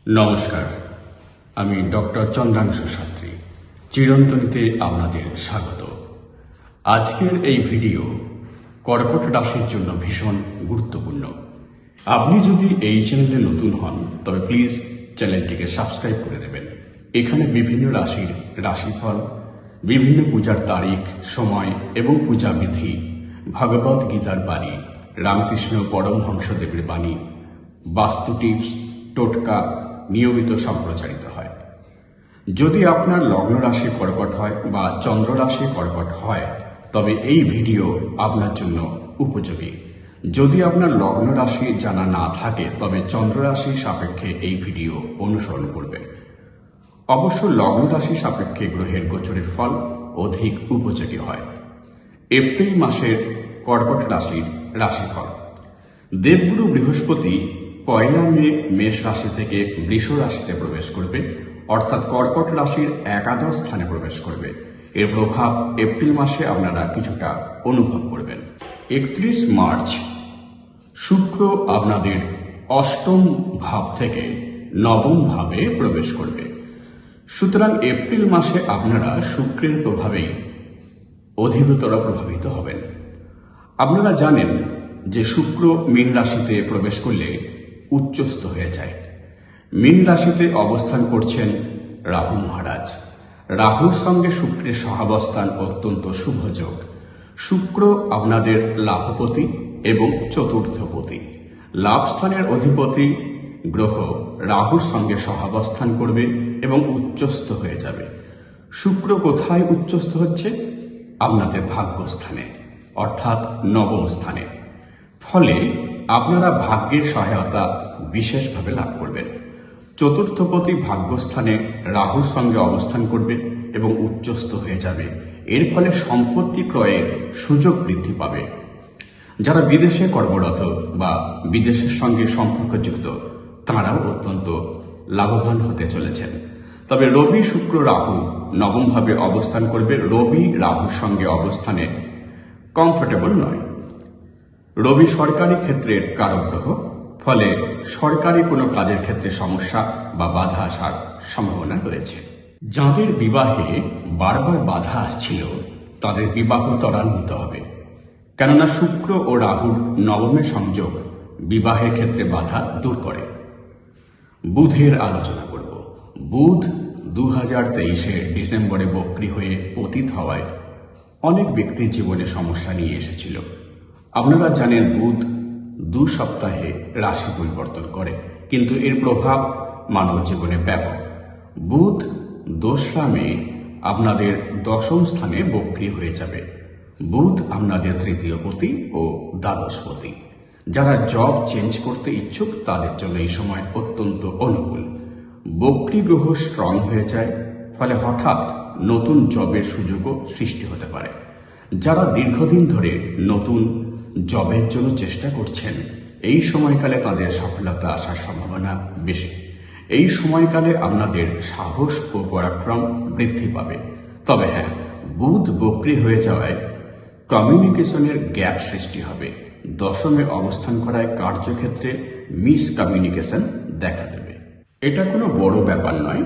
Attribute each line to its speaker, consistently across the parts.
Speaker 1: নমস্কার, আমি ডক্টর চন্দ্রাংশু শাস্ত্রী। চিরন্তনীতে আপনাদের স্বাগত। আজকের এই ভিডিও কর্কট রাশির জন্য ভীষণ গুরুত্বপূর্ণ। আপনি যদি এই চ্যানেলে নতুন হন তবে প্লিজ চ্যানেলটিকে সাবস্ক্রাইব করে দেবেন। এখানে বিভিন্ন রাশির রাশিফল, বিভিন্ন পূজার তারিখ, সময় এবং পূজা বিধি, ভগবদ গীতার বাণী, রামকৃষ্ণ পরমহংসদেবের বাণী, বাস্তু টিপস, টোটকা নিয়মিত সম্প্রচারিত হয়। যদি আপনার লগ্ন রাশি কর্কট হয় বা চন্দ্র রাশি কর্কট হয় তবে এই ভিডিও আপনার জন্য উপযোগী। যদি আপনার লগ্ন রাশি জানা না থাকে তবে চন্দ্র রাশি সাপেক্ষে এই ভিডিও অনুসরণ করবেন। অবশ্য লগ্ন রাশি সাপেক্ষে গ্রহের গোচরের ফল অধিক উপযোগী হয়। এপ্রিল মাসের কর্কট রাশির রাশিফল। দেবগুরু বৃহস্পতি 1 মে মেষ রাশি থেকে বৃষ রাশিতে প্রবেশ করবে, অর্থাৎ কর্কট রাশির একাদশ স্থানে প্রবেশ করবে। এর প্রভাব এপ্রিল মাসে আপনারা কিছুটা অনুভব করবেন। 31 মার্চ শুক্র আপনাদের অষ্টম ভাব থেকে নবম ভাবে প্রবেশ করবে। সুতরাং এপ্রিল মাসে আপনারা শুক্রের প্রভাবেই অধিকতর প্রভাবিত হবেন। আপনারা জানেন যে শুক্র মীন রাশিতে প্রবেশ করলে উচ্চস্থ হয়ে যায়। মীন রাশিতে অবস্থান করছেন রাহু মহারাজ। রাহুর সঙ্গে শুক্রের সহাবস্থান অত্যন্ত শুভযোগ। শুক্র আপনাদের লাভপতি এবং চতুর্থপতি। লাভস্থানের অধিপতি গ্রহ রাহুর সঙ্গে সহাবস্থান করবে এবং উচ্চস্থ হয়ে যাবে। শুক্র কোথায় উচ্চস্থ হচ্ছে? আপনাদের ভাগ্যস্থানে, অর্থাৎ নবম স্থানে। ফলে আপনারা ভাগ্যের সহায়তা বিশেষভাবে লাভ করবেন। চতুর্থপতি ভাগ্যস্থানে রাহুর সঙ্গে অবস্থান করবে এবং উচ্চস্থ হয়ে যাবে। এর ফলে সম্পত্তি ক্রয়ের সুযোগ বৃদ্ধি পাবে। যারা বিদেশে কর্মরত বা বিদেশের সঙ্গে সম্পর্কযুক্ত তাঁরাও অত্যন্ত লাভবান হতে চলেছেন। তবে রবি, শুক্র, রাহু নবমভাবে অবস্থান করবে। রবি রাহুর সঙ্গে অবস্থানে কমফোর্টেবল নয়। রবি সরকারি ক্ষেত্রের কারক গ্রহ, ফলে সরকারি কোনো কাজের ক্ষেত্রে সমস্যা বা বাধা আসার সম্ভাবনা রয়েছে। যাদের বিবাহে বারবার বাধা আসছিল তাদের বিবাহ ত্বরান্বিত হবে, কেননা শুক্র ও রাহুর নবমের সংযোগ বিবাহের ক্ষেত্রে বাধা দূর করে। বুধের আলোচনা করব। বুধ 2023 ডিসেম্বরে বক্রী হয়ে পতিত হওয়ায় অনেক ব্যক্তির জীবনে সমস্যা নিয়ে এসেছিল। আপনারা জানেন বুধ 2 সপ্তাহে রাশি পরিবর্তন করে, কিন্তু এর প্রভাব মানব জীবনে ব্যাপক। বুধ 2 মে আপনাদের দশম স্থানে বক্রী হয়ে যাবে। বুধ আপনাদের তৃতীয় পতি ও দ্বাদশপতি। যারা জব চেঞ্জ করতে ইচ্ছুক তাদের জন্য এই সময় অত্যন্ত অনুকূল। বক্রী গ্রহ স্ট্রং হয়ে যায়, ফলে হঠাৎ নতুন জবের সুযোগও সৃষ্টি হতে পারে। যারা দীর্ঘদিন ধরে নতুন জবের জন্য চেষ্টা করছেন এই সময়কালে তাদের সফলতা আসার সম্ভাবনা বেশি। এই সময়কালে আপনাদের সাহস ও পরাক্রম বৃদ্ধি পাবে। তবে হ্যাঁ, বুধ বক্রী হয়ে যাওয়ায় কমিউনিকেশনের গ্যাপ সৃষ্টি হবে। দশমে অবস্থান করায় কার্যক্ষেত্রে মিসকমিউনিকেশন দেখা দেবে। এটা কোনো বড় ব্যাপার নয়,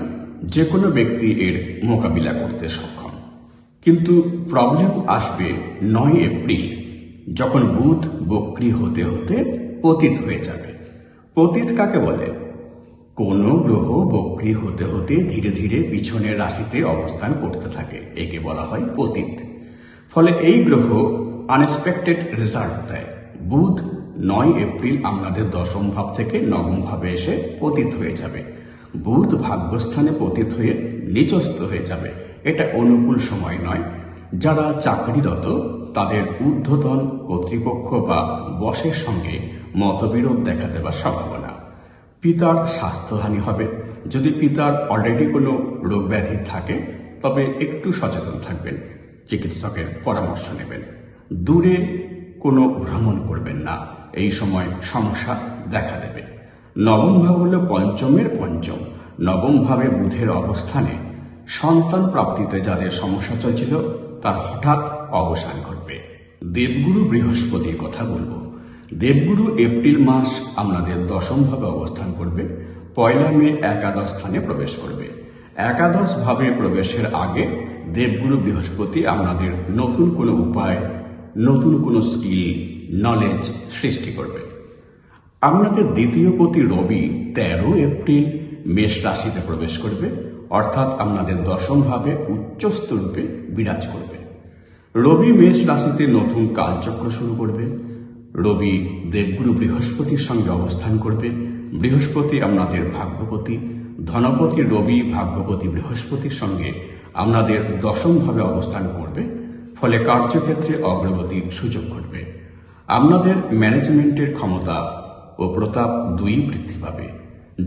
Speaker 1: যে কোনো ব্যক্তি এর মোকাবিলা করতে সক্ষম। কিন্তু প্রবলেম আসবে 9 এপ্রিল, যখন বুধ বক্রী হতে হতে পতিত হয়ে যাবে। পতিত কাকে বলে? কোন গ্রহ বক্রী হতে হতে ধীরে ধীরে পিছনের রাশিতে অবস্থান করতে থাকে, একে বলা হয় পতিত। ফলে এই গ্রহ আনএক্সপেক্টেড রেজাল্ট দেয়। বুধ 9 এপ্রিল আপনাদের দশম ভাব থেকে নবম ভাবে এসে পতিত হয়ে যাবে। বুধ ভাগ্যস্থানে পতিত হয়ে নিচস্থ হয়ে যাবে। এটা অনুকূল সময় নয়। যারা চাকরিরত তাদের ঊর্ধ্বতন কর্তৃপক্ষ বা বসের সঙ্গে মতবিরোধ দেখা দেওয়ার সম্ভাবনা। পিতার স্বাস্থ্যহানি হবে। যদি পিতার অলরেডি কোনো রোগ ব্যাধি থাকে তবে একটু সচেতন থাকবেন, চিকিৎসকের পরামর্শ নেবেন। দূরে কোনো ভ্রমণ করবেন না, এই সময় সমস্যা দেখা দেবে। নবম ভাব হল পঞ্চমের পঞ্চম। নবম ভাবে বুধের অবস্থানে সন্তান প্রাপ্তিতে যাদের সমস্যা চলছিল তার হঠাৎ অবসান ঘটবে। দেবগুরু বৃহস্পতির কথা বলবো। দেবগুরু এপ্রিল মাস আপনাদের দশম ভাবে অবস্থান করবে। পয়লা মে একাদশ স্থানে প্রবেশ করবে। একাদশ ভাবে প্রবেশের আগে দেবগুরু বৃহস্পতি আপনাদের নতুন কোনো উপায়, নতুন কোনো স্কিল, নলেজ সৃষ্টি করবে। আপনাদের দ্বিতীয় পতি রবি 13 এপ্রিল মেষ রাশিতে প্রবেশ করবে, অর্থাৎ আপনাদের দশম ভাবে উচ্চস্থ রূপে বিরাজ করবে। রবি মেষ রাশিতে নতুন কালচক্র শুরু করবে। রবি দেবগুরু বৃহস্পতির সঙ্গে অবস্থান করবে। বৃহস্পতি আপনাদের ভাগ্যপতি, ধনপতি রবি ভাগ্যপতি বৃহস্পতির সঙ্গে আপনাদের দশম ভাবে অবস্থান করবে, ফলে কার্যক্ষেত্রে অগ্রগতির সুযোগ ঘটবে। আপনাদের ম্যানেজমেন্টের ক্ষমতা ও প্রতাপ দুই বৃদ্ধি পাবে।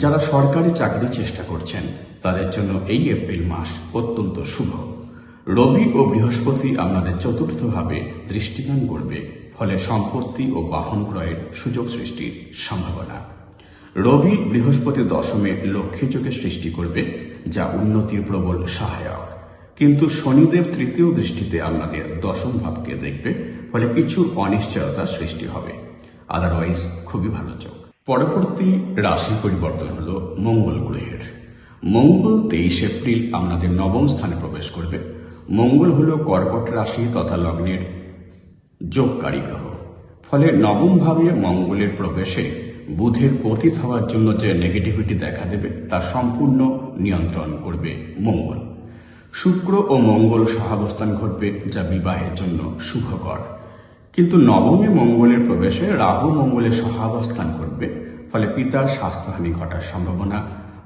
Speaker 1: যারা সরকারি চাকরি চেষ্টা করছেন তাদের জন্য এই এপ্রিল মাস অত্যন্ত শুভ। রবি ও বৃহস্পতি আপনাদের চতুর্থভাবে দৃষ্টিদান করবে, ফলে সম্পত্তি ও বাহন ক্রয়ের সুযোগ সৃষ্টির সম্ভাবনা। রবি বৃহস্পতি দশমে লক্ষ্মী যোগের সৃষ্টি করবে, যা উন্নতির প্রবল সহায়ক। কিন্তু শনিদেব তৃতীয় দৃষ্টিতে আপনাদের দশম ভাবকে দেখবে, ফলে কিছু অনিশ্চয়তার সৃষ্টি হবে। আদারওয়াইজ খুবই ভালো যোগ। পরবর্তী রাশি পরিবর্তন হলো মঙ্গল গ্রহের। মঙ্গল 23 এপ্রিল আপনাদের নবম স্থানে প্রবেশ করবে। মঙ্গল হলো কর্কট রাশি তথা লগ্নের যোগকারী গ্রহ, ফলে নবম ভাবে মঙ্গলের প্রবেশে বুধের পতিত হওয়ার জন্য যে নেগেটিভিটি দেখা দেবে তা সম্পূর্ণ নিয়ন্ত্রণ করবে মঙ্গল। শুক্র ও মঙ্গল সহাবস্থান ঘটবে, যা বিবাহের জন্য শুভকর। কিন্তু নবমে মঙ্গলের প্রবেশে রাহু মঙ্গলের সহাবস্থান করবে, ফলে পিতার স্বাস্থ্যহানি ঘটার সম্ভাবনা,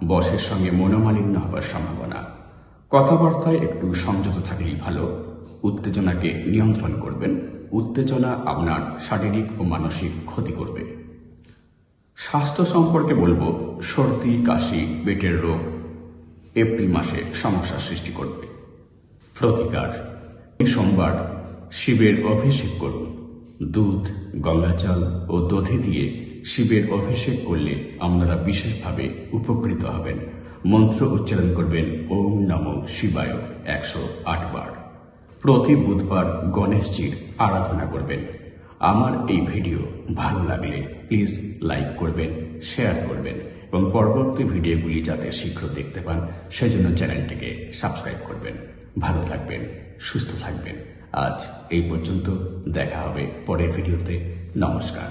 Speaker 1: বসের সঙ্গে মনোমালিন্য হওয়ার সম্ভাবনা। কথাবার্তায় একটু সংযত থাকলেই ভালো। উত্তেজনাকে নিয়ন্ত্রণ করবেন। উত্তেজনা আপনার শারীরিক ও মানসিক ক্ষতি করবে। স্বাস্থ্য সম্পর্কে বলবো, সর্দি, কাশি, পেটের রোগ এপ্রিল মাসে সমস্যার সৃষ্টি করবে। প্রতিকার: সোমবার শিবের অভিষেক করুন। দুধ, গঙ্গাজল ও দধি দিয়ে শিবের অভিষেক করলে আপনারা বিশেষভাবে উপকৃত হবেন। মন্ত্র উচ্চারণ করবেন ওম নমঃ শিবায় 108 বার। প্রতি বুধবার গণেশজির আরাধনা করবেন। আমার এই ভিডিও ভালো লাগলে প্লিজ লাইক করবেন, শেয়ার করবেন এবং পরবর্তী ভিডিওগুলি যাতে শীঘ্র দেখতে পান সেজন্য চ্যানেলটিকে সাবস্ক্রাইব করবেন। ভালো থাকবেন, সুস্থ থাকবেন। আজ এই পর্যন্ত, দেখা হবে পরের ভিডিওতে। নমস্কার।